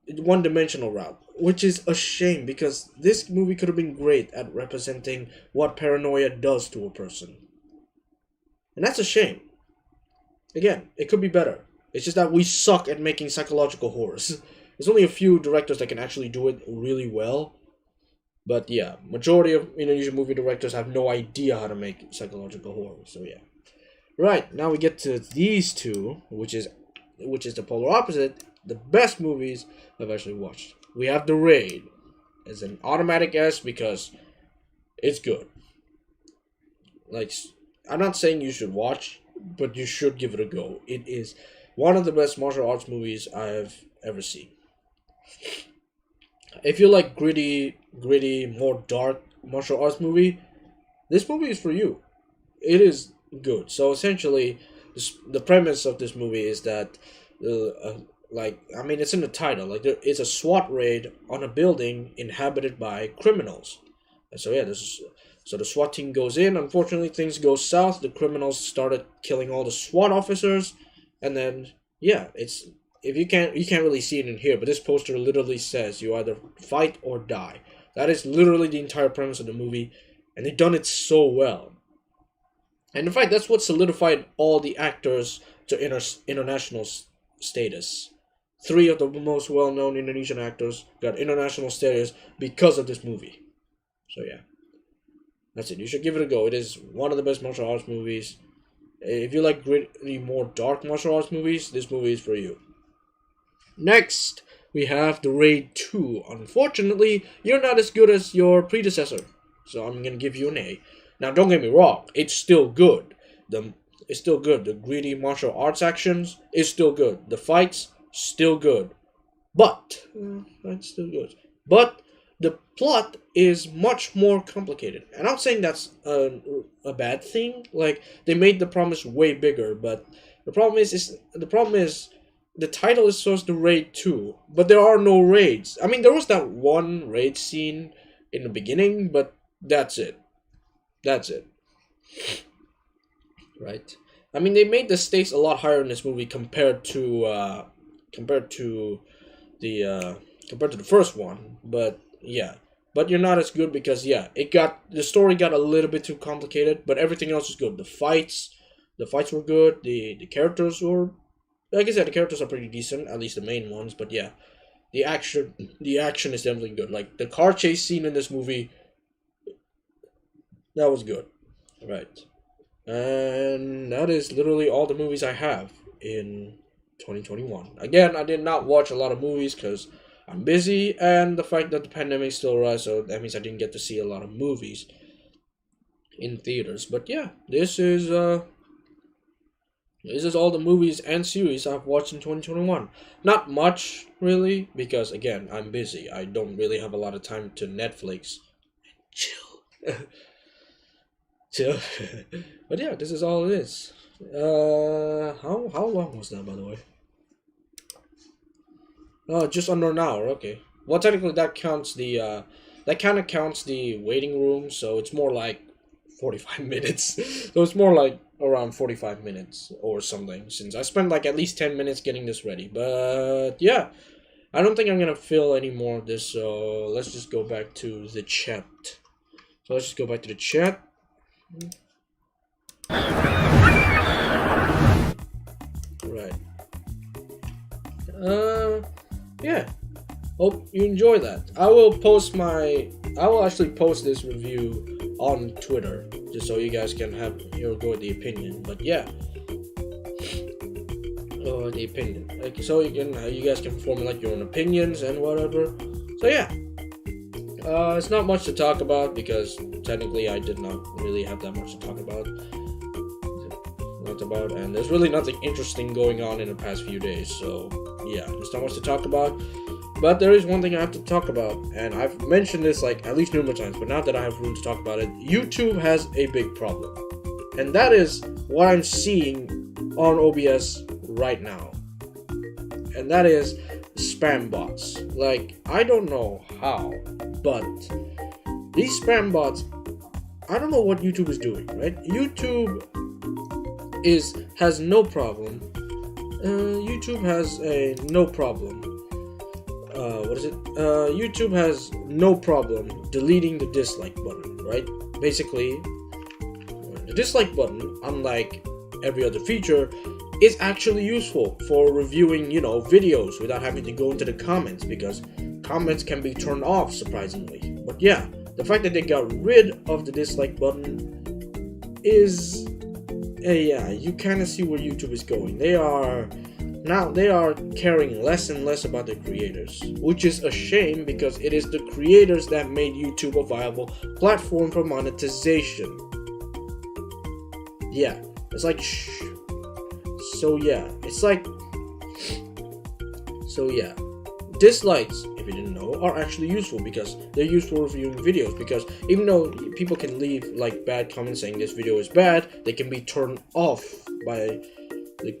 one-dimensional route. Which is a shame, because this movie could have been great at representing what paranoia does to a person. And that's a shame. Again, it could be better. It's just that we suck at making psychological horrors. There's only a few directors that can actually do it really well. But yeah, majority of Indonesian movie directors have no idea how to make psychological horror. So yeah. Right, now we get to these two, which is the polar opposite. The best movies I've actually watched. We have The Raid as an automatic S because it's good. Like, I'm not saying you should watch, but you should give it a go. It is one of the best martial arts movies I've ever seen. If you like gritty, more dark martial arts movie, this movie is for you. It is good. So essentially, the premise of this movie is that, it's in the title. Like, it's a SWAT raid on a building inhabited by criminals. And so yeah, so the SWAT team goes in. Unfortunately, things go south. The criminals started killing all the SWAT officers, and then yeah, you can't really see it in here, but this poster literally says you either fight or die. That is literally the entire premise of the movie, and they've done it so well. And in fact, that's what solidified all the actors to international status. 3 of the most well-known Indonesian actors got international status because of this movie. So yeah, that's it. You should give it a go. It is one of the best martial arts movies. If you like gritty, more dark martial arts movies, this movie is for you. Next, we have The Raid 2. Unfortunately, you're not as good as your predecessor, so I'm gonna give you an A. Now, don't get me wrong, it's still good. It's still good. The gritty martial arts actions is still good. The fights, still good. But, that's still good. But, the plot is much more complicated. And I'm saying that's a bad thing. Like, they made the promise way bigger, but the problem is the title is supposed to Raid 2, but there are no raids. I mean, there was that one raid scene in the beginning, but that's it. That's it. Right? I mean, they made the stakes a lot higher in this movie compared to the first one, but yeah. But you're not as good because yeah, the story got a little bit too complicated, but everything else is good. The fights were good. The characters were, like I said, the characters are pretty decent, at least the main ones. But yeah, the action is definitely good. Like the car chase scene in this movie, that was good, right? And that is literally all the movies I have in 2021. Again, I did not watch a lot of movies because I'm busy, and the fact that the pandemic still arrives, so that means I didn't get to see a lot of movies in theaters. But yeah, this is all the movies and series I've watched in 2021. Not much, really, because again, I'm busy. I don't really have a lot of time to Netflix. Chill. Chill. But yeah, this is all it is. How long was that, by the way? Oh, just under an hour. Okay. Well, technically that counts that kind of counts the waiting room, so it's more like 45 minutes. So it's more like around 45 minutes or something, since I spent like at least 10 minutes getting this ready. But yeah, I don't think I'm gonna fill any more of this, so let's just go back to the chat. So let's just go back to the chat. Right. Yeah. Hope you enjoy that. I will actually post this review on Twitter, just so you guys can go with the opinion. But yeah. The opinion. Like, so you guys can formulate your own opinions and whatever. So yeah. It's not much to talk about because technically I did not really have that much to talk about. And there's really nothing interesting going on in the past few days, so yeah, there's not much to talk about. But there is one thing I have to talk about, and I've mentioned this like at least numerous times, but now that I have room to talk about it, YouTube has a big problem, and that is what I'm seeing on OBS right now, and that is spam bots. Like, I don't know how, but these spam bots, I don't know what YouTube is doing, right? YouTube has no problem. YouTube has no problem. YouTube has no problem deleting the dislike button, right? Basically, the dislike button, unlike every other feature, is actually useful for reviewing, videos without having to go into the comments, because comments can be turned off, surprisingly. But yeah, the fact that they got rid of the dislike button is, yeah, you kind of see where YouTube is going. They are caring less and less about the creators, which is a shame, because it is the creators that made YouTube a viable platform for monetization. Yeah, it's like, dislikes, if you didn't know, are actually useful, because they're used for reviewing videos. Because even though people can leave like bad comments saying this video is bad, they can be turned off by they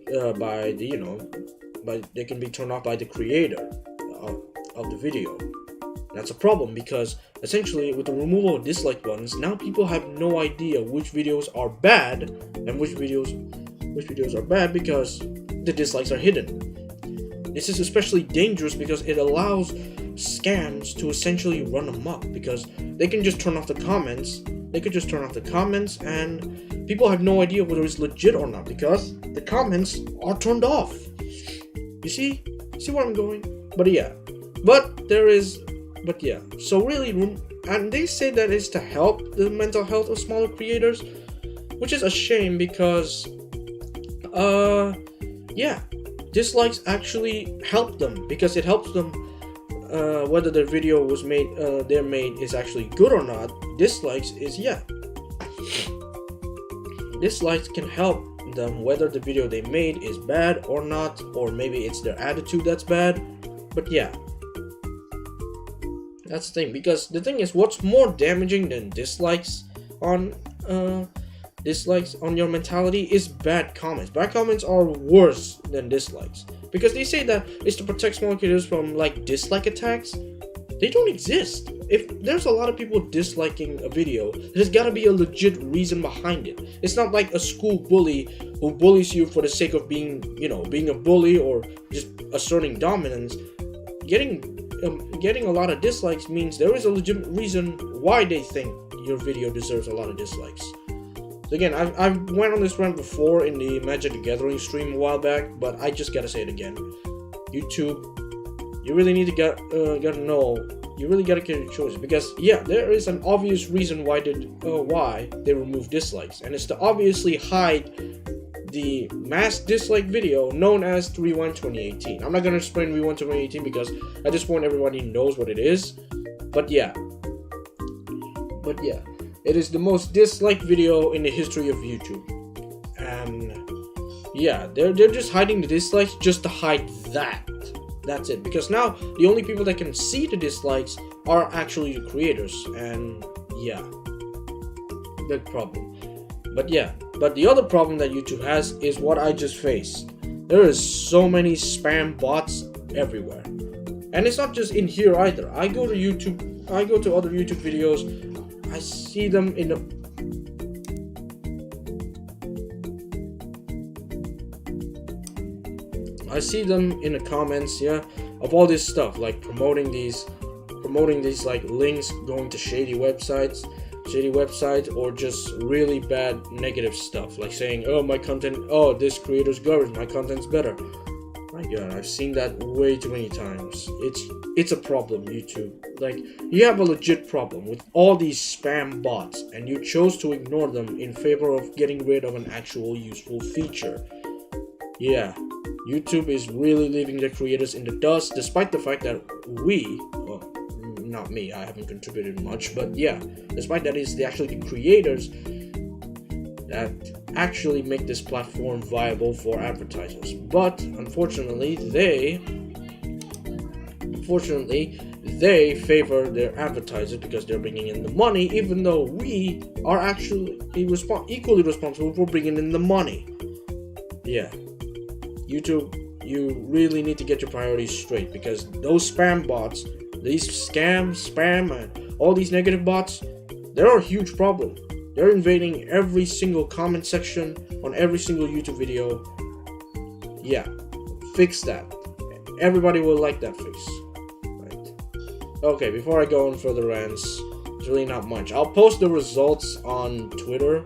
can be turned off by the creator of the video. That's a problem, because essentially with the removal of dislike buttons, now people have no idea which videos are bad and which videos are bad, because the dislikes are hidden. This is especially dangerous because it allows scams to essentially run amok, because they can just turn off the comments. And people have no idea whether it's legit or not, because the comments are turned off. You see where I'm going? So really, and they say that it's to help the mental health of smaller creators, which is a shame, because dislikes actually help them, because it helps them whether their video was made is actually good or not. Dislikes can help them whether the video they made is bad or not, or maybe it's their attitude that's bad. But yeah, that's the thing, because the thing is, what's more damaging than dislikes on your mentality is bad comments. Bad comments are worse than dislikes, because they say that it's to protect small creators from like dislike attacks. They don't exist. If there's a lot of people disliking a video, there's gotta be a legit reason behind it. It's not like a school bully who bullies you for the sake of being a bully or just asserting dominance. Getting a lot of dislikes means there is a legitimate reason why they think your video deserves a lot of dislikes. So again, I went on this rant before in the Magic the Gathering stream a while back, but I just gotta say it again. YouTube, you really need to get your choices, because yeah, there is an obvious reason why they remove dislikes, and it's to obviously hide the mass dislike video known as Rewind 2018. I'm not gonna explain Rewind 2018 because at this point everybody knows what it is. But yeah, it is the most disliked video in the history of YouTube, and yeah, they're just hiding the dislikes just to hide that. That's it, because now the only people that can see the dislikes are actually the creators, and yeah, big problem. But the other problem that YouTube has is what I just faced. There is so many spam bots everywhere, and it's not just in here either. I go to other YouTube videos, I see them in the comments, of all this stuff, like promoting these like links going to shady websites, or just really bad negative stuff, like saying, this creator's garbage, my content's better. My god, I've seen that way too many times. It's a problem, YouTube. Like, you have a legit problem with all these spam bots, and you chose to ignore them in favor of getting rid of an actual useful feature. Yeah, YouTube is really leaving their creators in the dust, despite the fact that not me, I haven't contributed much, but yeah, despite that, it's actually the creators that actually make this platform viable for advertisers. But unfortunately, they favor their advertisers because they're bringing in the money, even though we are actually equally responsible for bringing in the money. Yeah, YouTube, you really need to get your priorities straight, because those spam bots, these spam, and all these negative bots, they're a huge problem. They're invading every single comment section on every single YouTube video. Yeah, fix that. Everybody will like that fix. Right. Okay, before I go on further rants, there's really not much. I'll post the results on Twitter.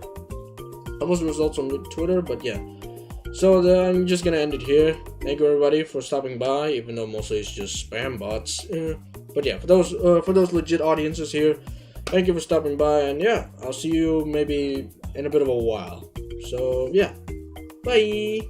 But yeah. So I'm just gonna end it here. Thank you everybody for stopping by, even though mostly it's just spam bots. But yeah, for those legit audiences here, thank you for stopping by, and yeah, I'll see you maybe in a bit of a while. So yeah, bye.